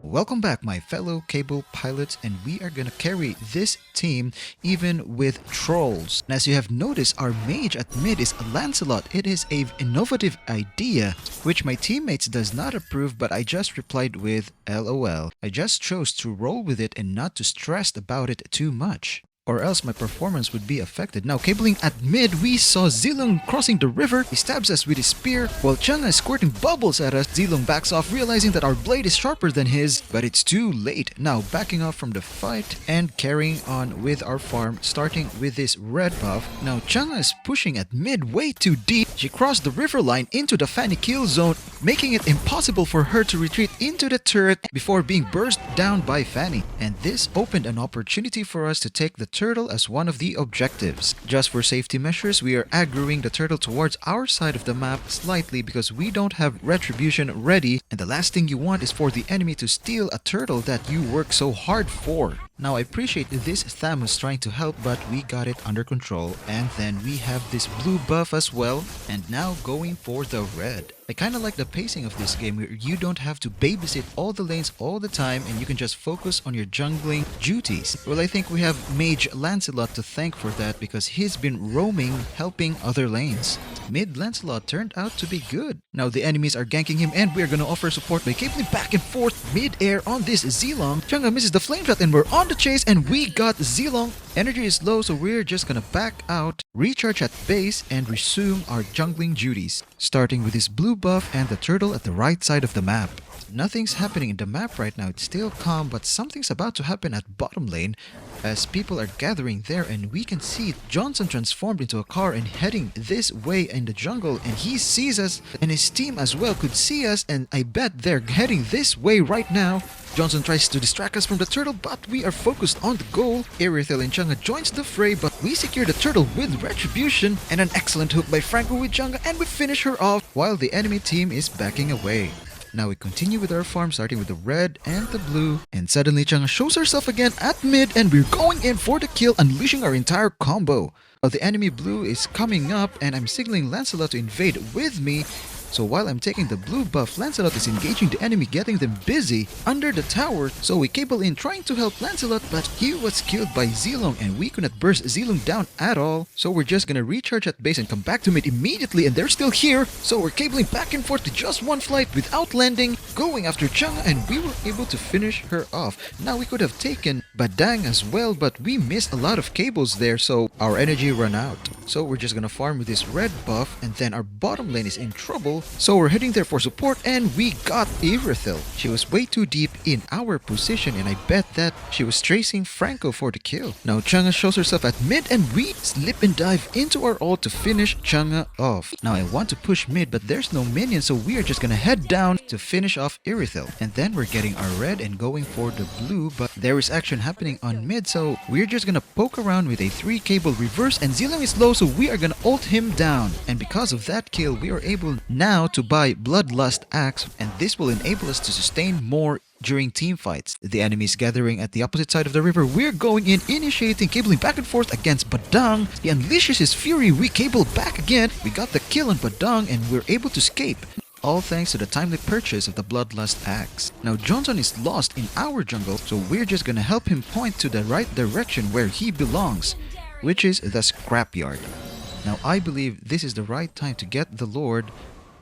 Welcome back, my fellow cable pilots, and we are gonna carry this team even with trolls. And as you have noticed, our mage at mid is a Lancelot. It is a innovative idea, which my teammates does not approve, but I just replied with LOL. I just chose to roll with it and not to stress about it too much, or else my performance would be affected. Now, cabling at mid, we saw Zilong crossing the river. He stabs us with his spear, while Chang'e is squirting bubbles at us. Zilong backs off, realizing that our blade is sharper than his, but it's too late. Now, backing off from the fight and carrying on with our farm, starting with this red buff. Now, Chang'e is pushing at mid way too deep. She crossed the river line into the Fanny kill zone, making it impossible for her to retreat into the turret before being burst down by Fanny. And this opened an opportunity for us to take the turtle as one of the objectives. Just for safety measures, we are aggroing the turtle towards our side of the map slightly because we don't have retribution ready, and the last thing you want is for the enemy to steal a turtle that you work so hard for. Now, I appreciate this Thamus trying to help, but we got it under control. And then we have this blue buff as well, and now going for the red. I kinda like the pacing of this game where you don't have to babysit all the lanes all the time and you can just focus on your jungling duties. Well, I think we have Mage Lancelot to thank for that because he's been roaming, helping other lanes. Mid Lancelot turned out to be good. Now the enemies are ganking him and we're gonna offer support by cabling back and forth mid-air on this Zilong. Chang'e misses the flame shot and we're on the chase and we got Zilong. Energy is low, so we're just gonna back out, recharge at base, and resume our jungling duties. Starting with this blue buff and the turtle at the right side of the map. Nothing's happening in the map right now, it's still calm, but something's about to happen at bottom lane as people are gathering there, and we can see Johnson transformed into a car and heading this way in the jungle, and he sees us and his team as well could see us, and I bet they're heading this way right now. Johnson tries to distract us from the turtle, but we are focused on the goal. Irithel and Chang'e joins the fray, but we secure the turtle with retribution and an excellent hook by Franco with Chang'e, and we finish her off while the enemy team is backing away. Now we continue with our farm, starting with the red and the blue, and suddenly Chang'e shows herself again at mid and we're going in for the kill, unleashing our entire combo. While the enemy blue is coming up and I'm signaling Lancelot to invade with me. So while I'm taking the blue buff, Lancelot is engaging the enemy, getting them busy under the tower. So we cable in trying to help Lancelot, but he was killed by Zilong and we could not burst Zilong down at all. So we're just gonna recharge at base and come back to mid immediately, and they're still here. So we're cabling back and forth to just one flight without landing, going after Chang'e, and we were able to finish her off. Now we could have taken Badang as well, but we missed a lot of cables there, so our energy ran out. So we're just gonna farm with this red buff, and then our bottom lane is in trouble. So we're heading there for support, and we got Irithel. She was way too deep in our position, and I bet that she was tracing Franco for the kill. Now Chang'e shows herself at mid, and we slip and dive into our ult to finish Chang'e off. Now I want to push mid, but there's no minion, so we are just gonna head down to finish off Irithel. And then we're getting our red and going for the blue, but there is action happening on mid, so we're just gonna poke around with a 3 cable reverse, and Zilong is low, so we are gonna ult him down. And because of that kill, we are able now to buy Bloodlust Axe, and this will enable us to sustain more during team fights. The enemy is gathering at the opposite side of the river. We're going in, initiating, cabling back and forth against Badang. He unleashes his fury, we cable back again. We got the kill on Badang and we're able to escape. All thanks to the timely purchase of the Bloodlust Axe. Now Johnson is lost in our jungle, so we're just gonna help him point to the right direction where he belongs, which is the scrapyard. Now I believe this is the right time to get the Lord.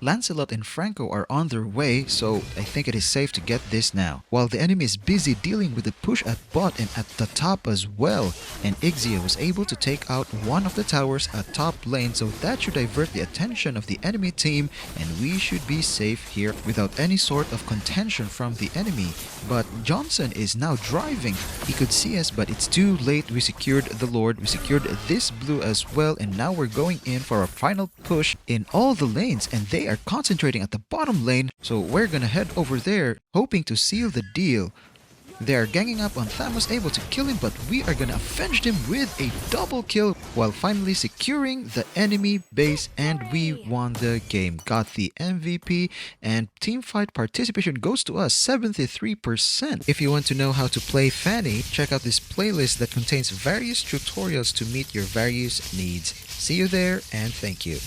Lancelot and Franco are on their way, so I think it is safe to get this now. While the enemy is busy dealing with the push at bot and at the top as well, and Ixia was able to take out one of the towers at top lane, so that should divert the attention of the enemy team, and we should be safe here without any sort of contention from the enemy. But Johnson is now driving. He could see us, but it's too late. We secured the Lord, we secured this blue as well, and now we're going in for a final push in all the lanes, and they are concentrating at the bottom lane, so we're gonna head over there hoping to seal the deal. They are ganging up on Thamus, able to kill him, but we are gonna avenge him with a double kill while finally securing the enemy base, and we won the game. Got the MVP, and teamfight participation goes to us, 73%. If you want to know how to play Fanny, check out this playlist that contains various tutorials to meet your various needs. See you there, and thank you.